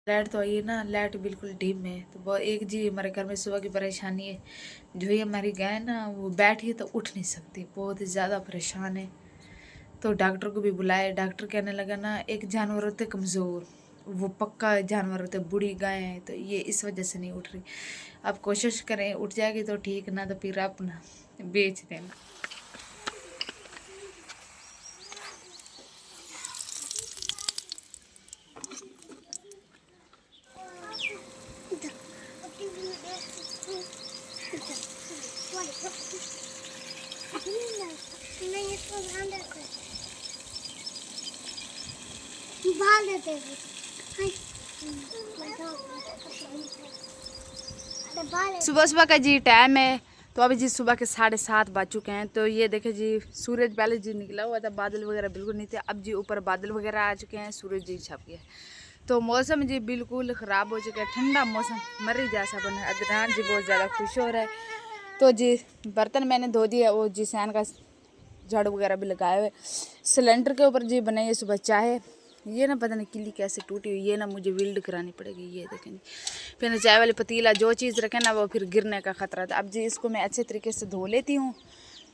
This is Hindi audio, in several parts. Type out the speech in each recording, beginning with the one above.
लाइट तो आई है ना, लाइट बिल्कुल डिम है। तो वो एक जी हमारे घर में सुबह की परेशानी है। जो ये हमारी गाय ना, वो बैठी है तो उठ नहीं सकती, बहुत ही ज़्यादा परेशान है। तो डॉक्टर को भी बुलाया। डॉक्टर कहने लगा ना, एक जानवर होते कमज़ोर, वो पक्का जानवर होते, बूढ़ी गाय है, तो ये इस वजह से नहीं उठ रही। आप कोशिश करें, उठ जाएगी तो ठीक, ना तो फिर आप ना बेच देना। सुबह सुबह का जी टाइम है। तो अभी जी सुबह के 7:30 बज चुके हैं। तो ये देखे जी, सूरज पहले जी निकला हुआ था, बादल वगैरह बिल्कुल नहीं थे। अब जी ऊपर बादल वगैरह आ चुके हैं, सूरज जी छप गया। तो मौसम जी बिल्कुल ख़राब हो चुका है, ठंडा मौसम मरी जैसा बना है। अदनान जी बहुत ज़्यादा खुश हो रहा है। तो जी बर्तन मैंने धो दिया, वो जी सैन का झाड़ू वगैरह भी लगाए हुए। सिलेंडर के ऊपर जी बनाई है सुबह चाय। ये ना पता नहीं किल्ली कैसे टूटी हुई, ये ना मुझे वेल्ड करानी पड़ेगी। ये देखेंगे, फिर चाय वाली पतीला जो चीज़ रखे ना, वो फिर गिरने का ख़तरा था। अब जी इसको मैं अच्छे तरीके से धो लेती हूँ।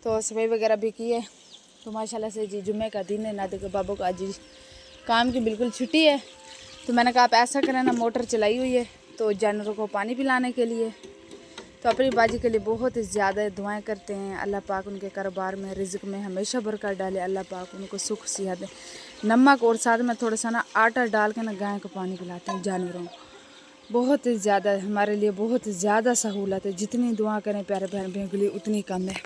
तो सफाई वगैरह भी की है। तो माशाल्लाह से जी जुम्मे का दिन है ना, देखो बाबू का जी काम की बिल्कुल छुट्टी है। तो मैंने कहा आप ऐसा करें ना, मोटर चलाई हुई है तो जानवरों को पानी पिलाने के लिए। तो अपनी बाजी के लिए बहुत ही ज़्यादा दुआएं करते हैं। अल्लाह पाक उनके कारोबार में, रिज़्क में हमेशा बरकत डाले। अल्लाह पाक उनको सुख सियात दे। नमक और साथ में थोड़ा सा ना आटा डाल के ना गाय को पानी पिलाते हैं जानवरों को। बहुत ही ज़्यादा हमारे लिए बहुत ही ज़्यादा सहूलत है। जितनी दुआ करें प्यारे बहन भाइयों के लिए उतनी कम है।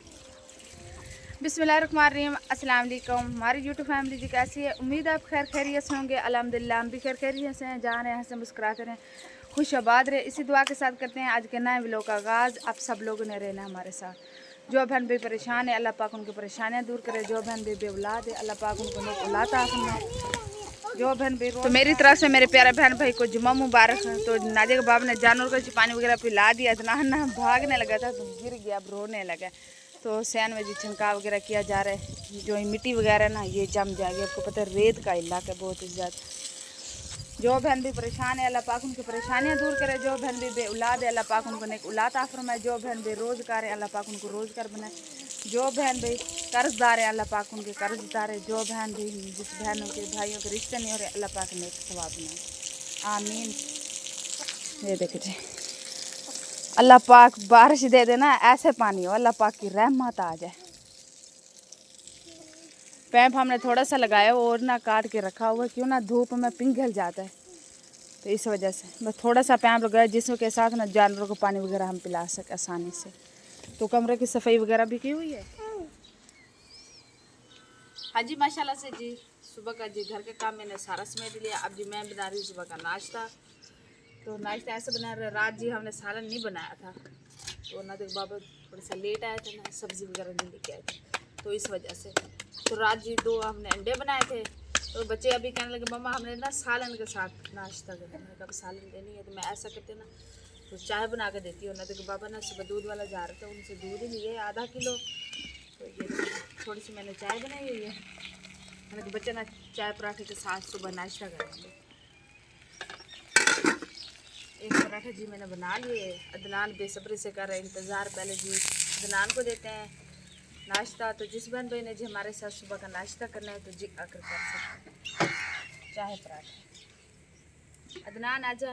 बिस्मिल्लाहिर्रहमानिर्रहीम, अस्सलाम वालेकुम। हमारी यूट्यूब फैमिली जी कैसी है? उम्मीद है आप खैर खैरियत से होंगे। अल्हम्दुलिल्लाह हम भी खैर खैरियत से हैं। जहाँ रहें हंसे मुस्कुराते रहें, खुश आबाद रहे, इसी दुआ के साथ करते हैं आज के नए व्लॉग का आगाज़। आप सब लोगों ने रहना हमारे साथ। जो बहन भाई परेशान है, अल्लाह पाक उनकी परेशानियाँ दूर करे। जो बहन भाई बेऔलाद है, अल्लाह पाक उनको नेक औलाद अता फरमाए। जो बहन भाई, तो मेरी तरफ से मेरे प्यारे बहन भाई को जुम्मा मुबारक है। तो नाजे के बाप ने जानवर को पानी वगैरह पिला दिया था ना, भागने लगा था तो गिर गया, अब रोने लगा। तो सैन में जी छिड़काव वगैरह किया जा रहा है। जो मिट्टी वगैरह ना ये जम जाएगी। आपको पता है रेत का इलाका बहुत ही ज़्यादा। जो बहन भी परेशान है, अल्लाह पाक उनकी परेशानियां दूर करे। जो बहन भी बे औलाद है, अल्लाह पाक उनको नेक औलाद अता फरमाए। जो बहन बेरोजगार है, अल्लाह पाक उनको रोजगार बनाए। जो बहन भाई कर्जदार है, अल्लाह पाक उनके कर्ज उतारे। जो बहन भी जिस बहनों के भाइयों के रिश्ते नहीं हो रहे, अल्लाह पाक नेक सवाब बनाए, आमीन। ये देखिए, अल्लाह पाक बारिश दे देना, ऐसे पानी हो अल्लाह पाक की रहमत आ जाए। पैप हमने थोड़ा सा लगाया और ना काट के रखा हुआ, क्यों ना धूप में पिघल जाता है। तो इस वजह से बस थोड़ा सा पैप लगाया, जिसके साथ ना जानवरों को पानी वगैरह हम पिला सकें आसानी से। तो कमरे की सफाई वगैरह भी की हुई है। हाँ जी माशाल्लाह से जी, सुबह का जी घर के काम मैंने सारा समेट लिया। अब जी मैं बना रही हूँ सुबह का नाश्ता। तो नाश्ता ऐसे बना रहे, रात जी हमने सालन नहीं बनाया था। तो ना देखो बाबा थोड़ा सा लेट आया था ना, सब्ज़ी वगैरह नहीं लेके आए थे, तो इस वजह से। तो रात जी 2 हमने अंडे बनाए थे। तो बच्चे अभी कहने लगे मम्मा हमने ना सालन के साथ नाश्ता करना है। कब सालन देनी है तो मैं ऐसा करते ना, तो चाय बना के देती हूँ ना। देखो बाबा ना सुबह दूध वाला जा रहे थे, उनसे दूध ही लिए आधा किलो। तो ये थोड़ी सी मैंने चाय बनाई हुई है। मैंने तो बच्चे ना चाय पराठे के साथ सुबह नाश्ता करेंगे। एक पराठा जी मैंने बना लिए। अदनान बेसब्री से कर रहे इंतज़ार। पहले जी अदनान को देते हैं नाश्ता। तो जिस बहन भाई ने जी हमारे साथ सुबह का नाश्ता करना है तो जी आकर कर सकते हैं चाय पराठा। अदनान आजा।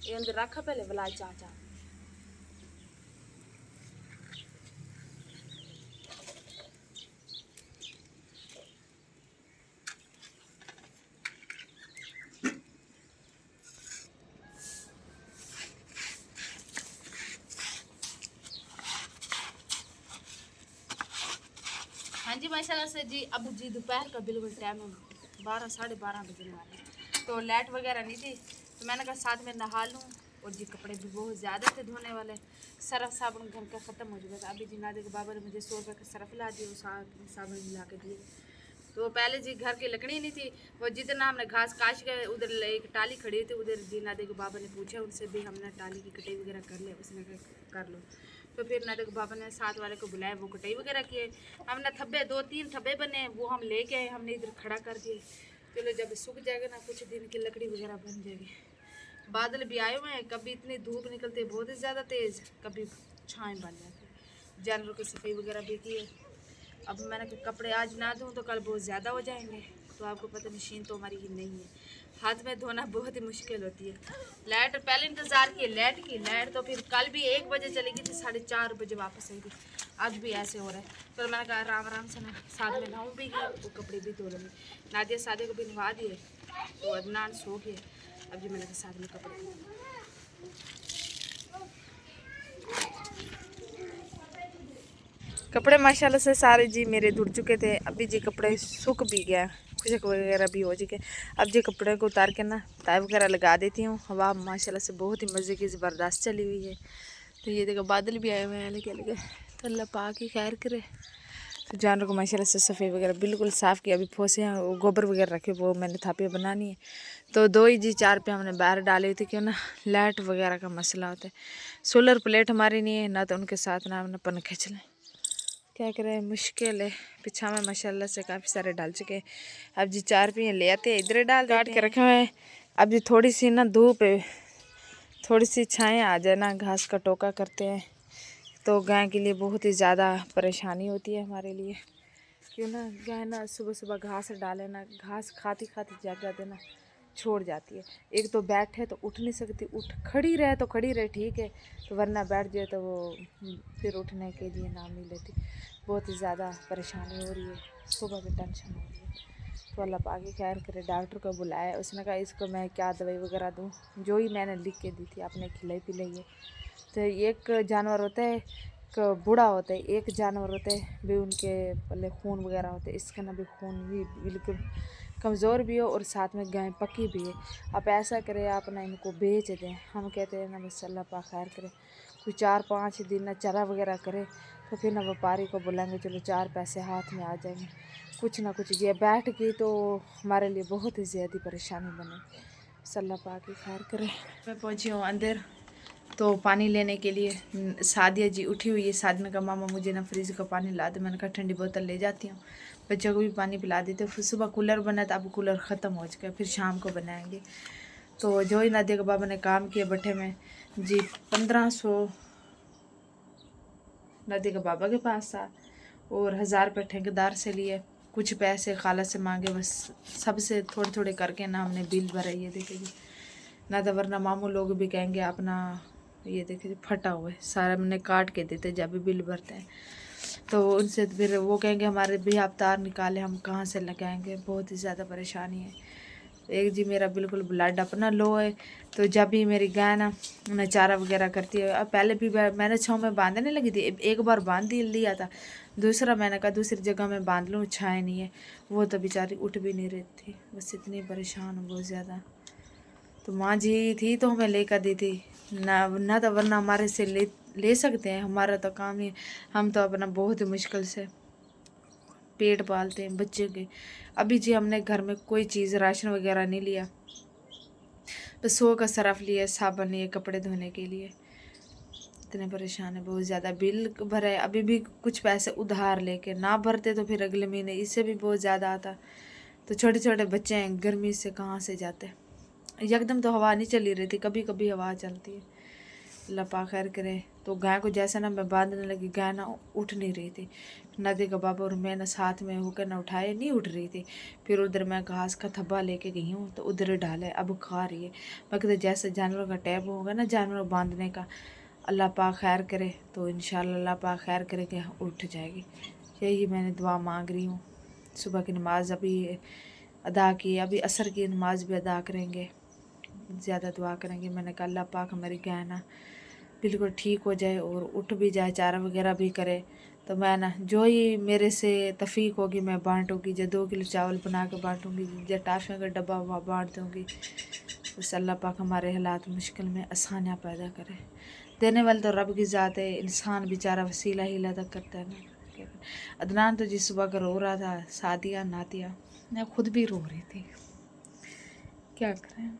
ये अंदर रखा पहले बुला चाचा। हाँ जी माशाल्लाह से जी, अब जी दोपहर का बिल्कुल टाइम है, 12 12:30 बजने वाले। तो लाइट वगैरह नहीं थी, तो मैंने कहा साथ में नहा लूँ। और जी कपड़े भी बहुत ज़्यादा थे धोने वाले। सर्फ साबुन घर का ख़त्म हो चुका था। अभी जी नादे के बाबा ने मुझे 100 रुपये का सर्फ ला दिया, साबुन मिला के दिए। तो पहले जी घर की लकड़ी नहीं थी, वो जितना हमने घास काश गए उधर एक टाली खड़ी थी, उधर जी नादे के बाबा ने पूछा उनसे भी हमने टाली की कटाई वगैरह कर ले, उसने कहा कर लो। तो फिर नादे के बाबा ने साथ वाले को बुलाया, वो कटाई वगैरह किए। हमने थब्बे 2-3 थब्बे बने, वो हम लेके आए, हमने इधर खड़ा कर दिए। चलो जब सूख जाएगा ना कुछ दिन की लकड़ी वगैरह बन जाएगी। बादल भी आए हुए हैं, कभी इतनी धूप निकलती है बहुत ही ज़्यादा तेज़, कभी छाएँ बन जाती है। जानवरों की सफाई वगैरह भी की है। अब मैंने कहा कपड़े आज ना धोऊं तो कल बहुत ज़्यादा हो जाएंगे। तो आपको पता मशीन तो हमारी ही नहीं है, हाथ में धोना बहुत ही मुश्किल होती है। लाइट पहले इंतज़ार किए लाइट की, लाइट तो फिर कल भी 1 बजे चली गई थी, 4:30 बजे वापस आई थी। आज भी ऐसे हो रहा है। तो मैंने कहा आराम आराम से ना साथ में नहाऊँ भी गई, वो कपड़े भी धो लूँगी। नादिया सादे को भी नहा दिए, तो अदनान सो गए। अब जी मैंने कहा साथ में कपड़े धो लूँ। कपड़े माशाल्लाह से सारे जी मेरे धुल चुके थे, अभी जी कपड़े सूख भी गया, खुशक वगैरह भी हो चुके। अब जी कपड़े को उतार के ना ताय वगैरह लगा देती हूँ। हवा माशाल्लाह से बहुत ही मज़े की ज़बरदस्त चली हुई है। तो ये देखो बादल भी आए हुए हैं अलग अलग, तो अल्लाह पाक ही खैर करे। तो जानवर को माशाल्लाह से सफ़ाई वगैरह बिल्कुल साफ़ किया। अभी फोसे हैं, गोबर वगैरह रखे, वो मैंने थापियाँ बनानी है। तो 2 ही जी 4 पे हमने बाहर डाले थे, क्यों ना लाइट वगैरह का मसला होता है। सोलर प्लेट हमारी नहीं है ना, तो उनके साथ ना हमने पन खींच लें, क्या करें मुश्किल है। पीछा में माशाल्लाह से काफ़ी सारे डाल चुके हैं। अब जी 4 पे ले आते हैं, इधर डाल काट के रखे हुए हैं। अब जी थोड़ी सी ना धूप है, थोड़ी सी छाएँ आ जाए ना, घास का टोका करते हैं तो गाय के लिए बहुत ही ज़्यादा परेशानी होती है हमारे लिए। क्यों ना गाय ना सुबह सुबह घास डाले ना, घास खाती खाती जाग देना छोड़ जाती है। एक तो बैठे तो उठ नहीं सकती, उठ खड़ी रहे तो खड़ी रहे ठीक है, तो वरना बैठ जाए तो वो फिर उठने के लिए नाम नहीं लेती। बहुत ही ज़्यादा परेशानी हो रही है, सुबह की टेंशन हो रही है। तो अल्लाह पाक ही खैर करे। डॉक्टर को बुलाया, उसने कहा इसको मैं क्या दवाई वगैरह दूँ, जो ही मैंने लिख के दी थी आपने खिलाई पिलाई है। तो एक जानवर होता है, एक बूढ़ा होता है, एक जानवर होता है भी उनके पहले खून वगैरह होते हैं, इसका ना भी खून भी बिल्कुल कमज़ोर भी हो और साथ में गाय पकी भी है। आप ऐसा करें आप ना इनको बेच दें। हम कहते हैं ना बस अल्लाह पाक खैर करे, कोई 4-5 दिन ना चरा वगैरह करे तो फिर ना व्यापारी को बुलाएंगे, चलो 4 पैसे हाथ में आ जाएंगे। कुछ ना कुछ ये बैठ गई तो हमारे लिए बहुत ही ज़्यादा परेशानी बने। बस अल्लाह पाक ही खैर करे। मैं पहुँची हूँ अंदर तो पानी लेने के लिए। सादिया जी उठी हुई है, सादिया का मामा मुझे ना फ्रिज का पानी ला दे। मैंने कहा ठंडी बोतल ले जाती हूँ, बच्चों को भी पानी पिला देते। फिर सुबह कूलर बना था, अब कूलर ख़त्म हो चुका है, फिर शाम को बनाएंगे। तो जो ही नादिया के बाबा ने काम किया बट्ठे में जी 1500 नादिया के बाबा के पास था और 1000 रुपये ठेकेदार से लिए, कुछ पैसे खाला से मांगे, बस सबसे थोड़े थोड़े करके ना हमने बिल भरा। ये देखेगी ना, तो वरना मामू लोग भी कहेंगे अपना ये देखिए फटा हुआ है, सारा मैंने काट के देते जब भी बिल भरते हैं। तो उनसे फिर वो कहेंगे हमारे भी आप तार निकाले, हम कहाँ से लगाएंगे, बहुत ही ज़्यादा परेशानी है। एक जी मेरा बिल्कुल ब्लड अपना लो है, तो जब भी मेरी गाय ना चारा वगैरह करती है, अब पहले भी मैंने 6 में बांधने लगी थी, एक बार बांध लिया था, दूसरा मैंने कहा दूसरी जगह में बांध लूँ, छाए नहीं है, वो तो बेचारी उठ भी नहीं रही थी। बस इतनी परेशान हूँ बहुत ज़्यादा। तो माँ जी थी तो हमें लेकर दी थी ना तो वरना हमारे से ले सकते हैं, हमारा तो काम ही, हम तो अपना बहुत ही मुश्किल से पेट पालते हैं बच्चे के। अभी जी हमने घर में कोई चीज़ राशन वगैरह नहीं लिया, बस 100 का सरफ लिया, साबुन लिए कपड़े धोने के लिए। इतने परेशान है बहुत ज़्यादा, बिल भरे अभी भी कुछ पैसे उधार लेके, ना भरते तो फिर अगले महीने इससे भी बहुत ज़्यादा आता। तो छोटे छोटे बच्चे हैं, गर्मी से कहाँ से जाते। एकदम तो हवा नहीं चली रही थी, कभी कभी हवा चलती है। अल्लाह पाक खैर करे। तो गाय को जैसे ना मैं बांधने लगी, गाय ना उठ नहीं रही थी। नदी का बाबा और मैं ना साथ में होकर ना उठाए, नहीं उठ रही थी। फिर उधर मैं घास का थब्बा लेके गई हूँ तो उधर डाले, अब खा रही है। मैं कहते जैसे जानवरों का टैब होगा ना जानवरों बांधने का, अल्लाह पाक खैर करे तो इंशाल्लाह अल्लाह पाक खैर करे कि उठ जाएगी। यही मैंने दुआ मांग रही हूँ। सुबह की नमाज़ अभी अदा की, अभी असर की नमाज भी अदा करेंगे, ज़्यादा दुआ करेंगे। मैंने कहा अल्लाह पाक हमारी गाय ना बिल्कुल ठीक हो जाए और उठ भी जाए, चारा वगैरह भी करे। तो मैं ना जो ही मेरे से तफीक होगी मैं बांटूँगी, जो 2 किलो चावल बना के बांटूँगी, जो टाफियों का डब्बा हुआ बांट दूँगी। बस अल्लाह पाक हमारे हालात मुश्किल में आसानियाँ पैदा करे। देने वाले तो रब की ज़ात है, इंसान बेचारा वसीला ही लदा करता है ना। क्या करें। अदनान तो जी सुबह का रो रहा था, सादिया नातिया मैं खुद भी रो रही थी, क्या करें।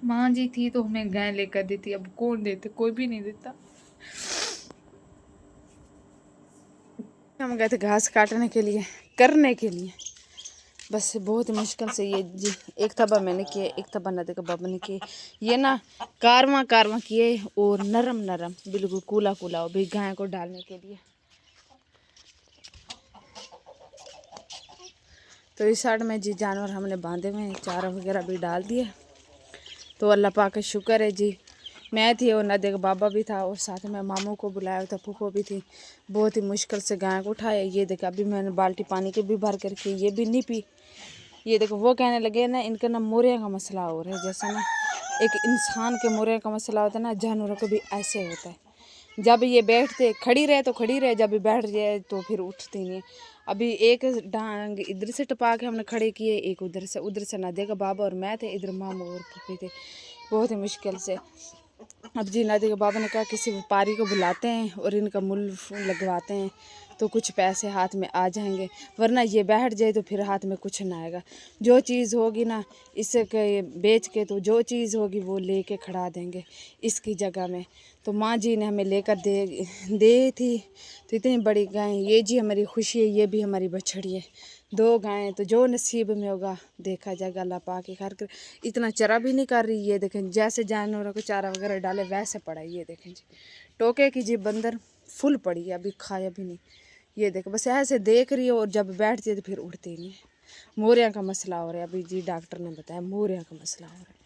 माँ जी थी तो हमें गाय लेकर देती, अब कौन देते, कोई भी नहीं देता। हम गए थे घास काटने के लिए, करने के लिए, बस बहुत मुश्किल से ये जी एक थब्बा मैंने किए, एक थब्बा नदी का बाबा ने किए। ये ना कारवा कारवा किए और नरम नरम बिल्कुल कूला कूला हो भी गाय को डालने के लिए। तो इस साइड में जी जानवर हमने बांधे हुए हैं, चारा वगैरह भी डाल दिए। तो अल्लाह पाक का शुक्र है जी, मैं थी और नदी का बाबा भी था और साथ में मामू को बुलाया था, फूफो भी थी। बहुत ही मुश्किल से गाय को उठाया। ये देखा अभी मैंने बाल्टी पानी के भी भर करके ये भी नहीं पी। ये देखो वो कहने लगे ना इनका ना मोरिया का मसला हो रहा है, जैसे ना एक इंसान के मोरिया का मसला होता है ना, जानवरों को भी ऐसे होता है। जब ये बैठते खड़ी रहे तो खड़ी रहे, जब बैठ जाए तो फिर उठती नहीं। अभी एक डांग इधर से टपा के हमने खड़े किए, एक उधर से नदी का बाबा और मैं थे, इधर मामू और पप्पी थे। बहुत ही मुश्किल से अब जी नदी के बाबा ने कहा किसी व्यापारी को बुलाते हैं और इनका मूल्य लगवाते हैं तो कुछ पैसे हाथ में आ जाएंगे, वरना ये बैठ जाए तो फिर हाथ में कुछ ना आएगा। जो चीज़ होगी ना इसे बेच के, तो जो चीज़ होगी वो लेके खड़ा देंगे इसकी जगह में। तो माँ जी ने हमें लेकर दे थी। तो इतनी बड़ी गाय, ये जी हमारी खुशी है, ये भी हमारी बछड़ी है। 2 गायें, तो जो नसीब में होगा देखा जाएगा। अल्लाह पाक के घर कर इतना चरा भी नहीं कर रही। ये देखें जैसे जानवरों को चारा वगैरह डाले वैसे पड़ा है। ये देखें जी टोके की जी बंदर फुल पड़ी है, अभी खाया भी नहीं। ये देखो बस ऐसे देख रही है और जब बैठती है तो फिर उठती नहीं है। मोरिया का मसला हो रहा है, अभी जी डॉक्टर ने बताया मोरिया का मसला हो रहा है।